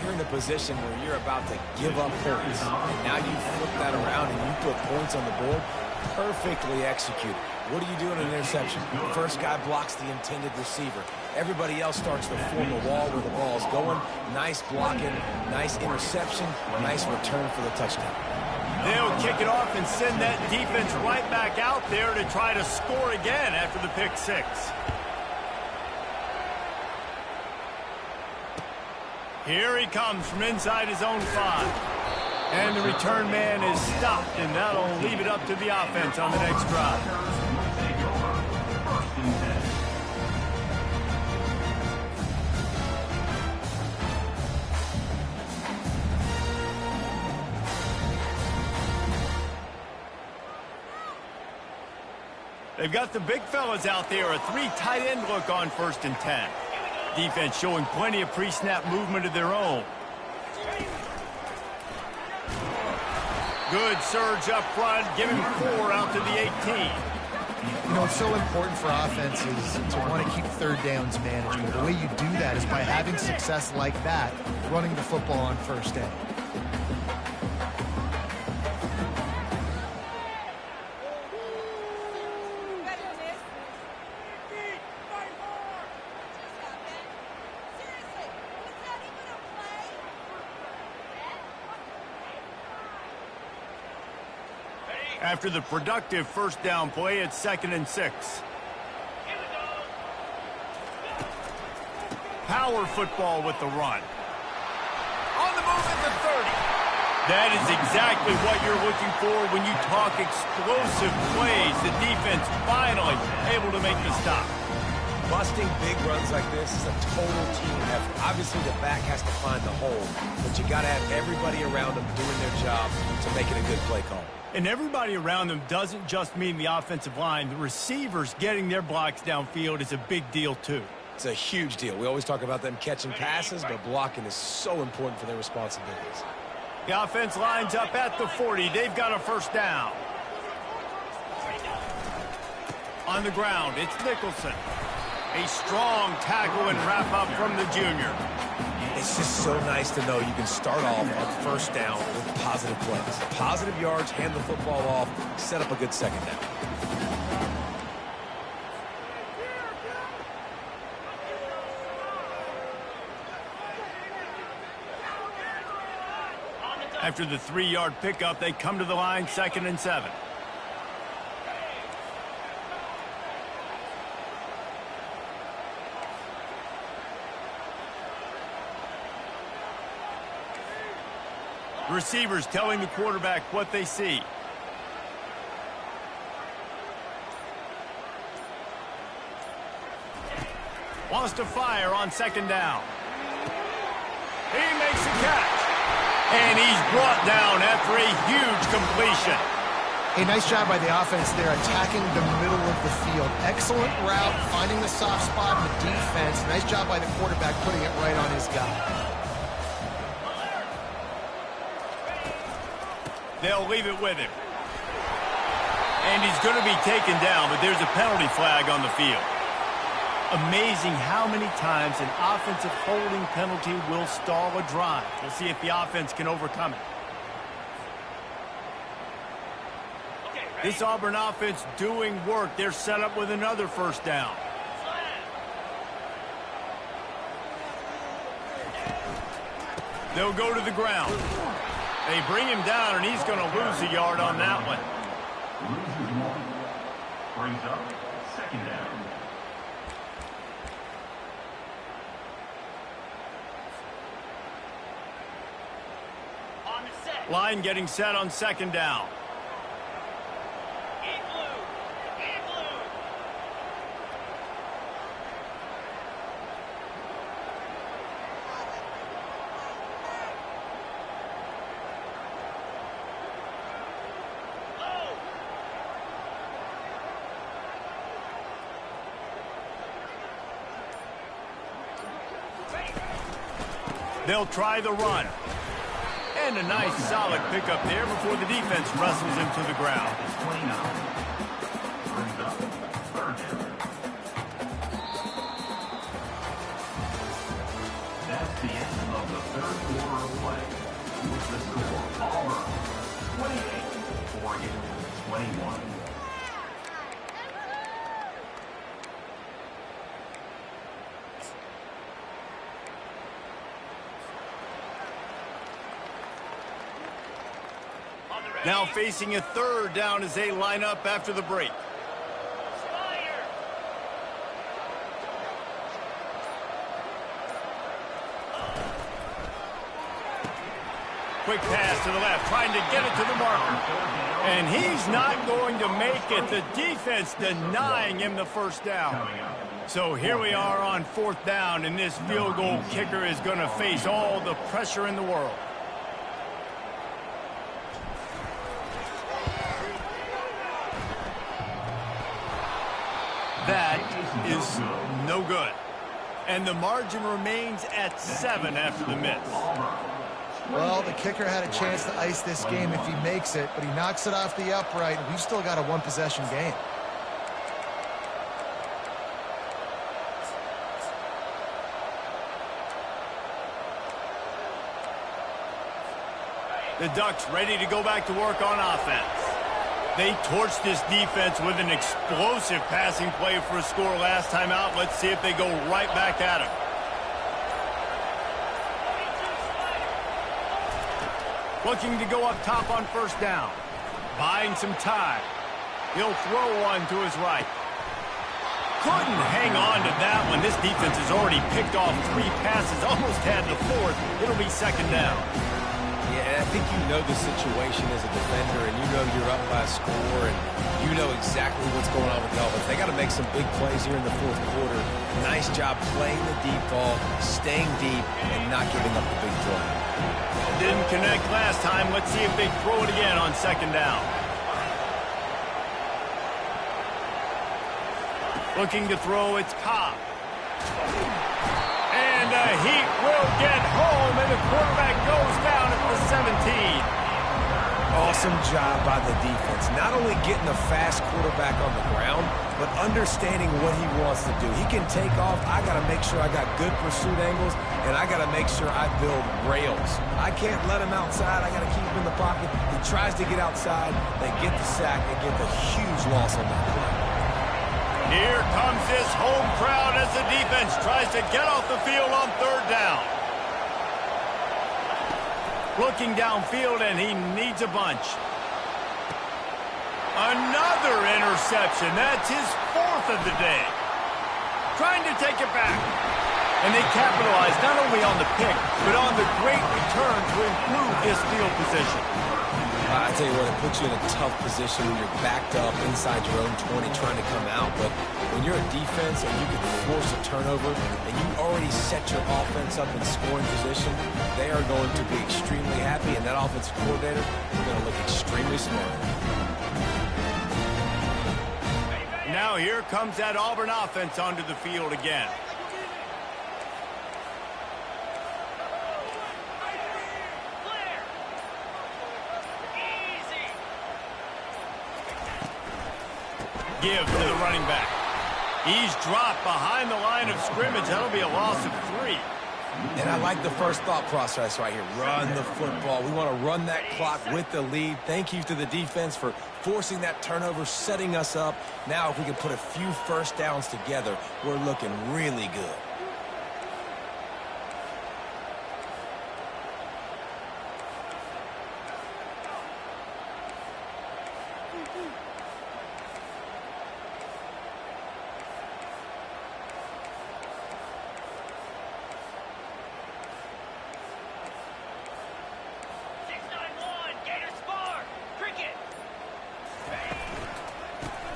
[SPEAKER 2] You're in a position where you're about to give up points. And now you flip that around and you put points on the board. Perfectly executed. What do you do in an interception? The first guy blocks the intended receiver. Everybody else starts to form a wall where the ball's going. Nice blocking, nice interception, nice return for the touchdown.
[SPEAKER 1] They'll kick it off and send that defense right back out there to try to score again after the pick 6. Here he comes from inside his own 5. And the return man is stopped, and that'll leave it up to the offense on the next drive. They've got the big fellas out there, a 3 tight end look on 1st and 10. Defense showing plenty of pre-snap movement of their own. Good surge up front, giving 4 out to the 18.
[SPEAKER 3] You know, it's so important for offenses to want to keep third downs manageable. The way you do that is by having success like that, running the football on first down.
[SPEAKER 1] After the productive first down play, it's 2nd and 6. Power football with the run. On the move at the 30. That is exactly what you're looking for when you talk explosive plays. The defense finally able to make the stop.
[SPEAKER 2] Busting big runs like this is a total team effort. Obviously, the back has to find the hole, but you got to have everybody around them doing their job to make it a good play call.
[SPEAKER 1] And everybody around them doesn't just mean the offensive line. The receivers getting their blocks downfield is a big deal, too.
[SPEAKER 2] It's a huge deal. We always talk about them catching passes, but blocking is so important for their responsibilities.
[SPEAKER 1] The offense lines up at the 40. They've got a first down. On the ground, it's Nicholson. A strong tackle and wrap up from the junior.
[SPEAKER 2] It's just so nice to know you can start off on first down with positive plays. Positive yards, hand the football off, set up a good second down.
[SPEAKER 1] After the 3-yard pickup, they come to the line, 2nd and 7. The receivers telling the quarterback what they see. Wants to fire on second down. He makes a catch. And he's brought down after a huge completion.
[SPEAKER 3] A nice job by the offense there, attacking the middle of the field. Excellent route, finding the soft spot in the defense. Nice job by the quarterback putting it right on his guy.
[SPEAKER 1] They'll leave it with him. And he's going to be taken down, but there's a penalty flag on the field. Amazing how many times an offensive holding penalty will stall a drive. We'll see if the offense can overcome it. This Auburn offense doing work. They're set up with another first down. They'll go to the ground. They bring him down, and he's going to lose a yard on that one.
[SPEAKER 4] Loses one. Brings up second down.
[SPEAKER 1] Line getting set on second down. They'll try the run. And a nice solid pickup there before the defense wrestles him to the ground.
[SPEAKER 4] That's the end of the third quarter of play. With the score, Auburn 28, Oregon 21.
[SPEAKER 1] Now facing a third down as they line up after the break. Quick pass to the left, trying to get it to the marker. And he's not going to make it. The defense denying him the first down. So here we are on fourth down, and this field goal kicker is going to face all the pressure in the world. That is no good. And the margin remains at 7 after the miss.
[SPEAKER 3] Well, the kicker had a chance to ice this game if he makes it, but he knocks it off the upright, and we've still got a one-possession game.
[SPEAKER 1] The Ducks ready to go back to work on offense. They torched this defense with an explosive passing play for a score last time out. Let's see if they go right back at him. Looking to go up top on first down. Buying some time. He'll throw one to his right. Couldn't hang on to that one. This defense has already picked off 3 passes. Almost had the 4th. It'll be second down.
[SPEAKER 2] Yeah, I think you know the situation as a defender, and you know you're up by a score, and you know exactly what's going on with the offense. They got to make some big plays here in the fourth quarter. Nice job playing the deep ball, staying deep, and not giving up the big play.
[SPEAKER 1] Didn't connect last time. Let's see if they throw it again on second down. Looking to throw, it's Cobb. And the Heat will get home, and the quarterback goes down at the 17.
[SPEAKER 2] Awesome job by the defense. Not only getting the fast quarterback on the ground, but understanding what he wants to do. He can take off. I got to make sure I got good pursuit angles, and I got to make sure I build rails. I can't let him outside. I got to keep him in the pocket. He tries to get outside. They get the sack and get the huge loss on that play.
[SPEAKER 1] Here comes this home crowd as the defense tries to get off the field on third down. Looking downfield, and he needs a bunch. Another interception. That's his 4th of the day. Trying to take it back. And they capitalized not only on the pick, but on the great return to improve this field position.
[SPEAKER 2] I tell you what, it puts you in a tough position when you're backed up inside your own 20 trying to come out. But when you're a defense and you can force a turnover and you already set your offense up in scoring position, they are going to be extremely happy, and that offensive coordinator is going to look extremely smart.
[SPEAKER 1] Now here comes that Auburn offense onto the field again. Give to the running back. He's dropped behind the line of scrimmage. That'll be a loss of 3.
[SPEAKER 2] And I like the first thought process right here. Run the football. We want to run that clock with the lead. Thank you to the defense for forcing that turnover, setting us up. Now if we can put a few first downs together, we're looking really good.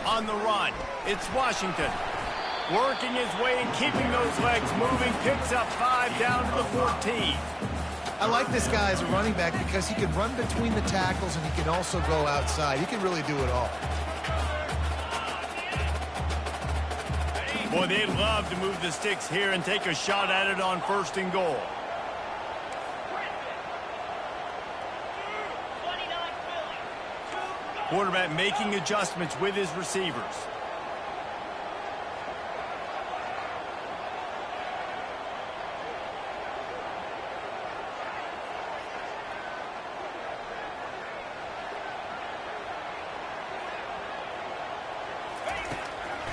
[SPEAKER 1] On the run, it's Washington. Working his way and keeping those legs moving. Picks up 5 down to the 14.
[SPEAKER 3] I like this guy as a running back because he can run between the tackles and he can also go outside. He can really do it all.
[SPEAKER 1] Boy, they'd love to move the sticks here and take a shot at it on 1st and goal. Quarterback making adjustments with his receivers.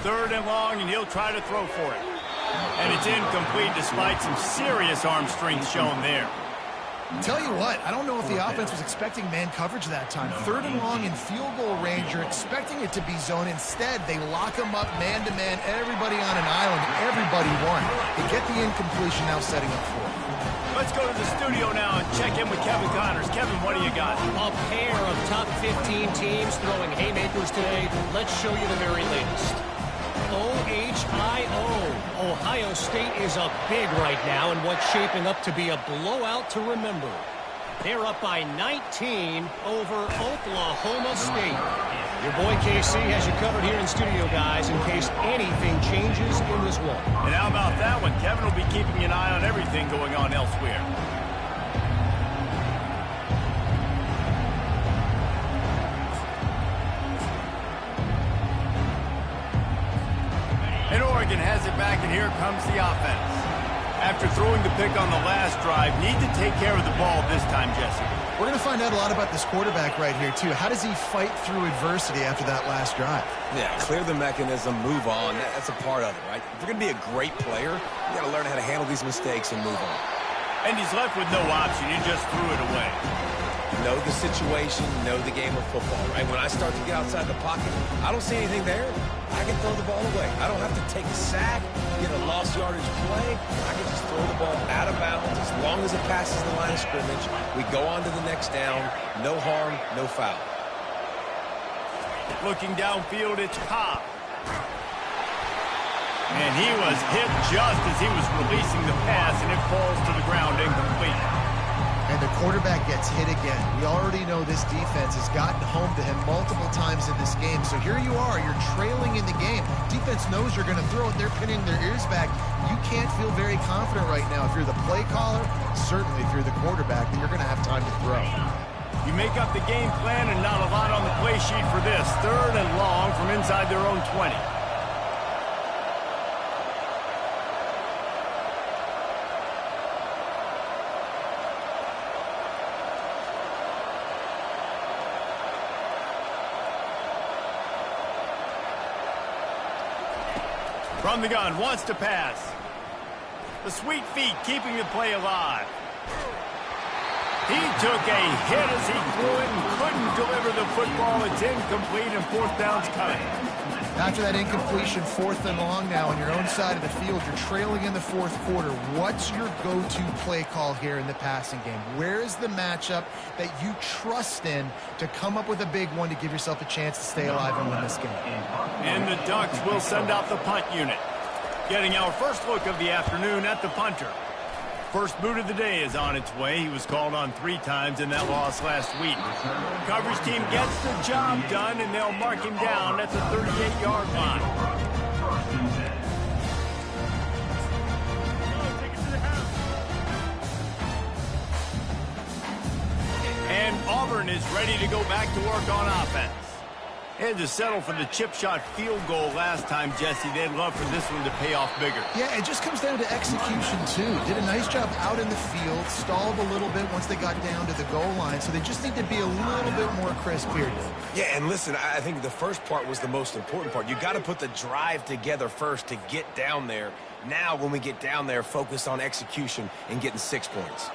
[SPEAKER 1] Third and long, and he'll try to throw for it. And it's incomplete despite some serious arm strength shown there.
[SPEAKER 3] Tell you what, I don't know if the offense was expecting man coverage that time. 3rd and long in field goal range, you're expecting it to be zone. Instead, they lock them up man-to-man, everybody on an island, everybody won. They get the incompletion now setting up for it.
[SPEAKER 1] Let's go to the studio now and check in with Kevin Connors. Kevin, what do you got?
[SPEAKER 5] A pair of top 15 teams throwing haymakers today. Let's show you the very latest. OHIO. Ohio State is up big right now in what's shaping up to be a blowout to remember. They're up by 19 over Oklahoma State. Your boy KC has you covered here in studio, guys, in case anything changes in this one.
[SPEAKER 1] And how about that one? Kevin will be keeping an eye on everything going on elsewhere. And Oregon has it back, and here comes the offense. After throwing the pick on the last drive, need to take care of the ball this time, Jesse.
[SPEAKER 3] We're going to find out a lot about this quarterback right here, too. How does he fight through adversity after that last drive?
[SPEAKER 2] Yeah, clear the mechanism, move on. That's a part of it, right? If you're going to be a great player, you got to learn how to handle these mistakes and move on.
[SPEAKER 1] And he's left with no option. He just threw it away.
[SPEAKER 2] Know the situation, know the game of football, right? When I start to get outside the pocket, I don't see anything there. I can throw the ball away. I don't have to take a sack, get a lost yardage play. I can just throw the ball out of bounds as long as it passes the line of scrimmage. We go on to the next down. No harm, no foul.
[SPEAKER 1] Looking downfield, it's Cobb. And he was hit just as he was releasing the pass, and it falls to the ground incomplete.
[SPEAKER 3] And the quarterback gets hit again. We already know this defense has gotten home to him multiple times in this game. So here you are, you're trailing in the game. Defense knows you're going to throw it. They're pinning their ears back. You can't feel very confident right now. If you're the play caller, certainly if you're the quarterback, that you're going to have time to throw.
[SPEAKER 1] You make up the game plan and not a lot on the play sheet for this. 3rd and long from inside their own 20. From the gun, wants to pass. The sweet feet keeping the play alive. He took a hit as he threw it and couldn't deliver the football. It's incomplete and fourth down's coming.
[SPEAKER 3] After that incompletion, 4th and long now on your own side of the field, you're trailing in the 4th quarter. What's your go-to play call here in the passing game? Where is the matchup that you trust in to come up with a big one to give yourself a chance to stay alive and win this game?
[SPEAKER 1] And the Ducks will send out the punt unit. Getting our first look of the afternoon at the punter. First boot of the day is on its way. He was called on 3 times in that loss last week. Coverage team gets the job done, and they'll mark him down at the 38-yard line. And Auburn is ready to go back to work on offense. Had to settle for the chip shot field goal last time, Jesse. They'd love for this one to pay off bigger.
[SPEAKER 3] Yeah, it just comes down to execution, too. Did a nice job out in the field, stalled a little bit once they got down to the goal line, so they just need to be a little bit more crisp here.
[SPEAKER 2] Yeah, and listen, I think the first part was the most important part. You got to put the drive together first to get down there. Now, when we get down there, focus on execution and getting 6 points.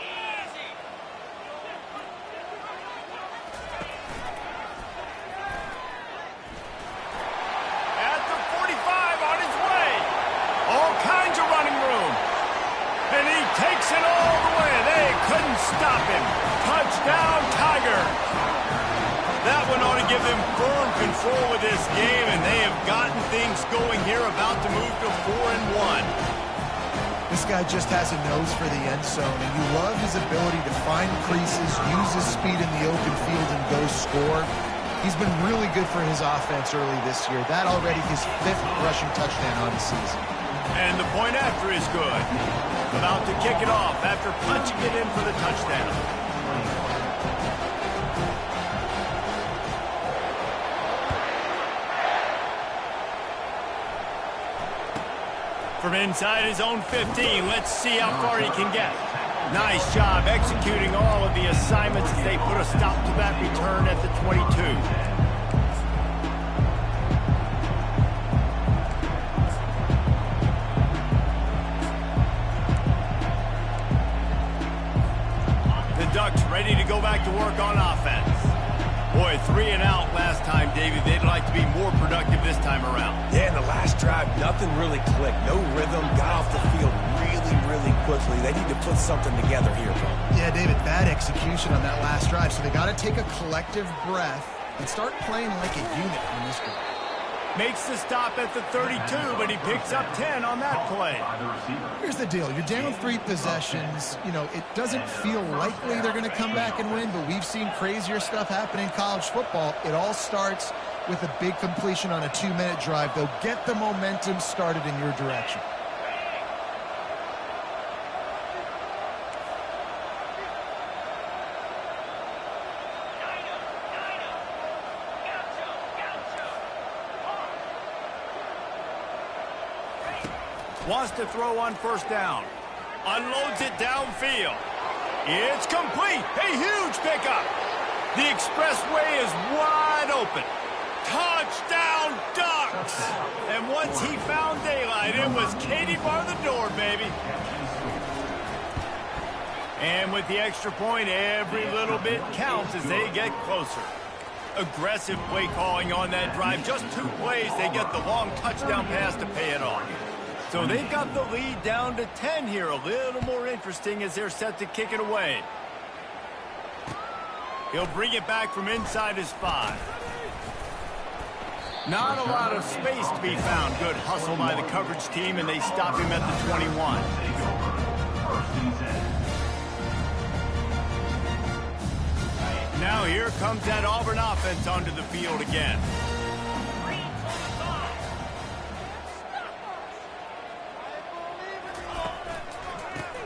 [SPEAKER 1] Takes it all the way. They couldn't stop him. Touchdown, Tiger. That one ought to give them firm control of this game, and they have gotten things going here, about to move to 4-1.
[SPEAKER 3] This guy just has a nose for the end zone, and you love his ability to find creases, use his speed in the open field, and go score. He's been really good for his offense early this year. That already his 5th rushing touchdown on the season.
[SPEAKER 1] And the point after is good. About to kick it off after punching it in for the touchdown. From inside his own 15, let's see how far he can get. Nice job executing all of the assignments as they put a stop to that return at the 22. Ducks ready to go back to work on offense. Boy, 3 and out last time, David. They'd like to be more productive this time around.
[SPEAKER 2] Yeah, in the last drive, nothing really clicked. No rhythm, got off the field really quickly. They need to put something together here, bro.
[SPEAKER 3] Yeah, David, bad execution on that last drive, so they got to take a collective breath and start playing like a unit on this one.
[SPEAKER 1] Makes the stop at the 32, but he picks up 10 on that play.
[SPEAKER 3] Here's the deal. You're down 3 possessions. You know, it doesn't feel likely they're going to come back and win, but we've seen crazier stuff happen in college football. It all starts with a big completion on a 2-minute drive. They'll get the momentum started in your direction.
[SPEAKER 1] Wants to throw on first down. Unloads it downfield. It's complete. A huge pickup. The expressway is wide open. Touchdown, Ducks! And once he found daylight, it was Katie bar the door, baby. And with the extra point, every little bit counts as they get closer. Aggressive play calling on that drive. Just 2 plays, they get the long touchdown pass to pay it off. So they've got the lead down to 10 here. A little more interesting as they're set to kick it away. He'll bring it back from inside his 5. Not a lot of space to be found. Good hustle by the coverage team, and they stop him at the 21. Now here comes that Auburn offense onto the field again.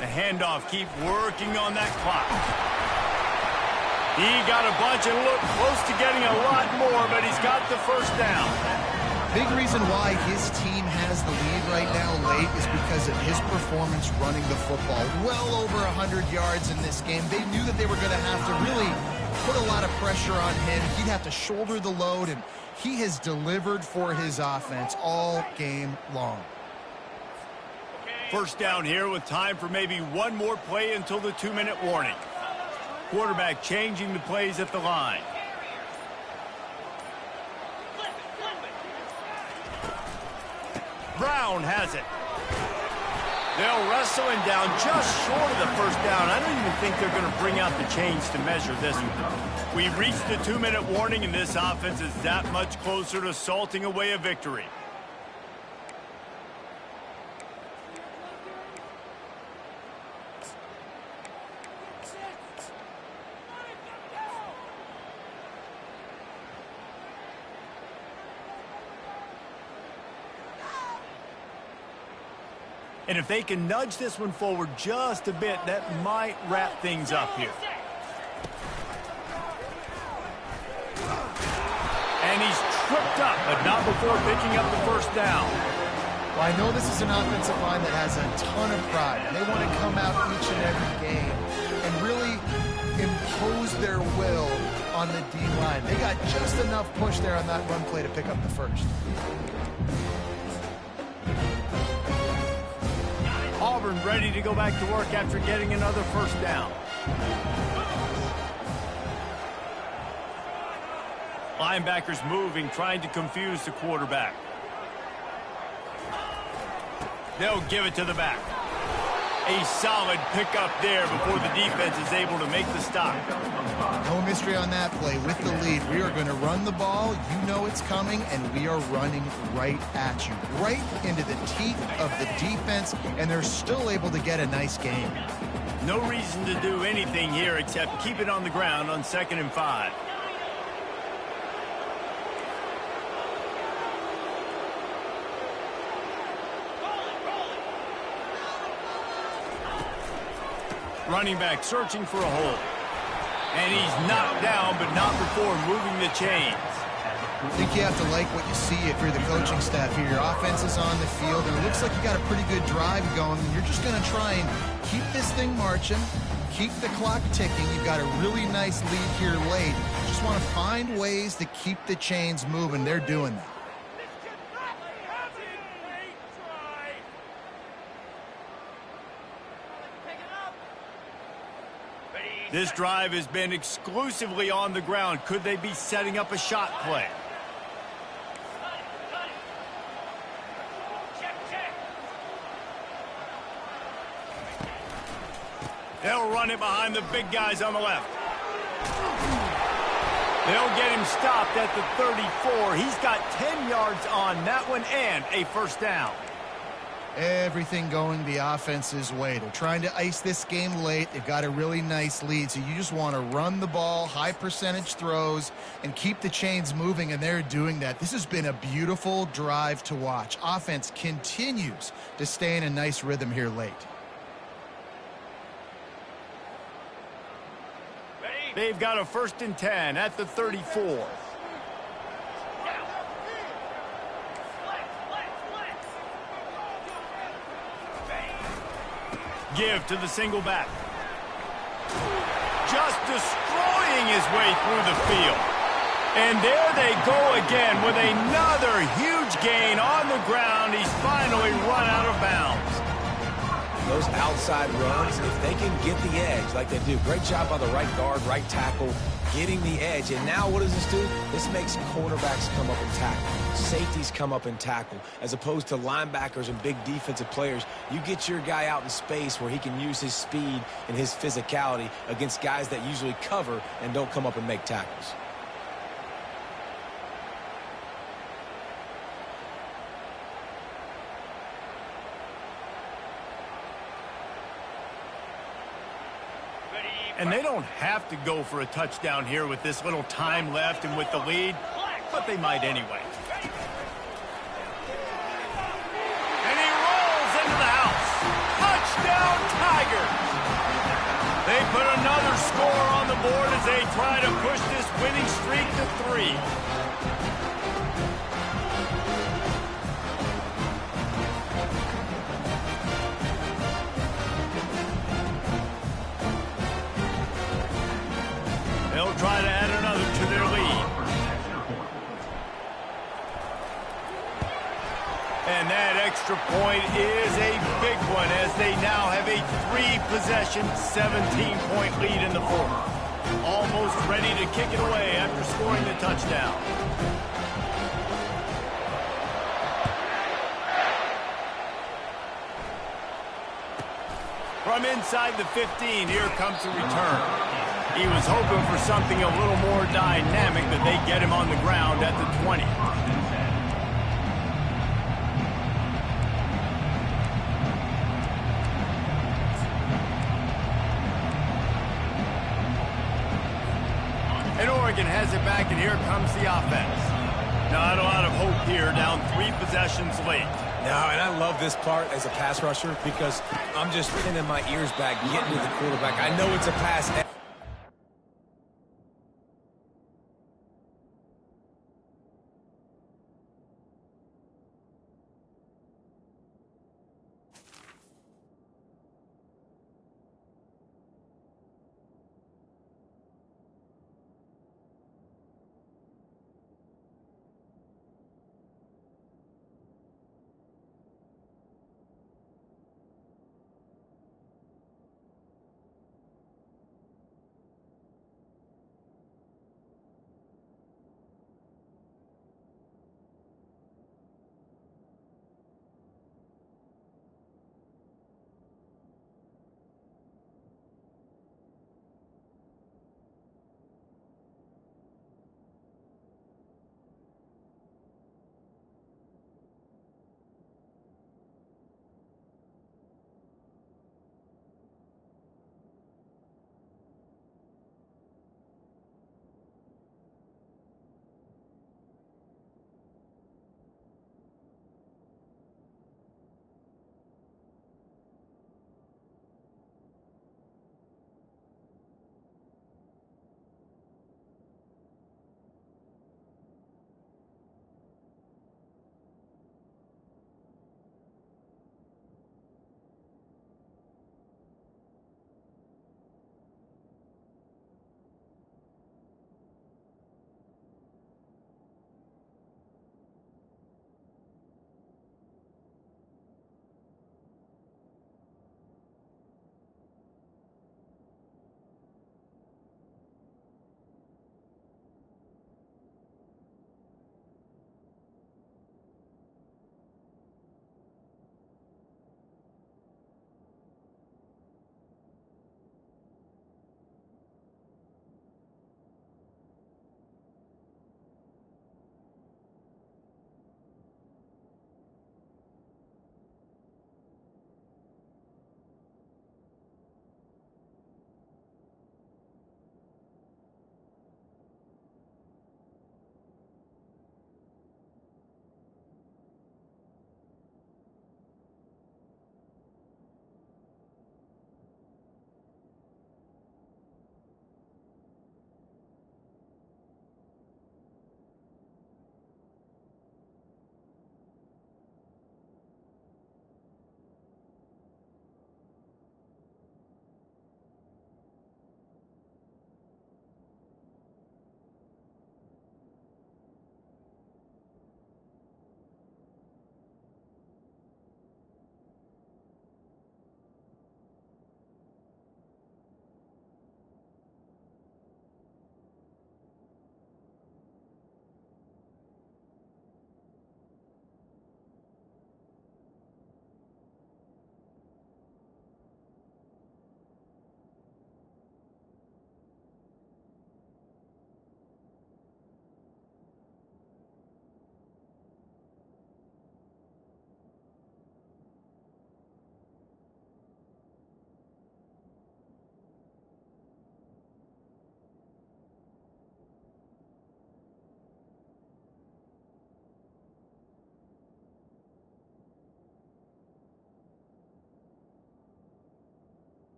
[SPEAKER 1] The handoff, keep working on that clock. He got a bunch and looked close to getting a lot more, but he's got the first down.
[SPEAKER 3] Big reason why his team has the lead right now late is because of his performance running the football. Well over 100 yards in this game. They knew that they were going to have to really put a lot of pressure on him. He'd have to shoulder the load, and he has delivered for his offense all game long. First down here with time for maybe one more play until the 2-minute warning.
[SPEAKER 1] quarterback changing the plays at the line. Brown has it. They'll wrestle him down just short of the first down. I don't even think they're going to bring out the chains to measure this one. We've reached the 2-minute warning, and this offense is that much closer to salting away a victory. And if they can nudge this one forward just a bit, that might wrap things up here. And he's tripped up, but not before picking up the first down.
[SPEAKER 3] Well, I know this is an offensive line that has a ton of pride. And they want to come out each and every game and really impose their will on the D-line. They got just enough push there on that run play to pick up the first.
[SPEAKER 1] Auburn ready to go back to work after getting another first down. Linebackers moving, trying to confuse the quarterback. They'll give it to the back. A solid pickup there before the defense is able to make the stop.
[SPEAKER 3] No mystery on that play. With the lead, we are going to run the ball. You know it's coming, and we are running right at you. Right into the teeth of the defense, and they're still able to get a nice game.
[SPEAKER 1] No reason to do anything here except keep it on the ground on 2nd and 5. Running back searching for a hole. And he's knocked down, but not before moving the chains.
[SPEAKER 3] I think you have to like what you see if you're the coaching staff here. Your offense is on the field, and it looks like you got a pretty good drive going. You're just going to try and keep this thing marching, keep the clock ticking. You've got a really nice lead here late. Just want to find ways to keep the chains moving. They're doing that.
[SPEAKER 1] This drive has been exclusively on the ground. Could they be setting up a shot play? They'll run it behind the big guys on the left. They'll get him stopped at the 34. He's got 10 yards on that one and a first down.
[SPEAKER 3] Everything going the offense's way. They're trying to ice this game late. They've got a really nice lead, so you just want to run the ball, high percentage throws, and keep the chains moving, and they're doing that. This has been a beautiful drive to watch. Offense continues to stay in a nice rhythm here late.
[SPEAKER 1] They've got a 1st and 10 at the 34. Give to the single back. Just destroying his way through the field. And there they go again with another huge gain on the ground. He's finally run out of bounds.
[SPEAKER 2] Those outside runs, if they can get the edge like they do, great job by the right guard, right tackle, getting the edge. And now what does this do? This makes cornerbacks come up and tackle. Safeties come up and tackle. As opposed to linebackers and big defensive players, you get your guy out in space where he can use his speed and his physicality against guys that usually cover and don't come up and make tackles.
[SPEAKER 1] And they don't have to go for a touchdown here with this little time left and with the lead, but they might anyway. And he rolls into the house. Touchdown, Tigers! They put another score on the board as they try to push this winning streak to 3. They'll try to add another to their lead. And that extra point is a big one as they now have a 3-possession, 17-point lead in the 4th. Almost ready to kick it away after scoring the touchdown. From inside the 15, here comes the return. He was hoping for something a little more dynamic, that they get him on the ground at the 20. And Oregon has it back, and here comes the offense. Not a lot of hope here, down 3 possessions late.
[SPEAKER 2] No, and I love this part as a pass rusher because I'm just pinning my ears back, getting to the quarterback. I know it's a pass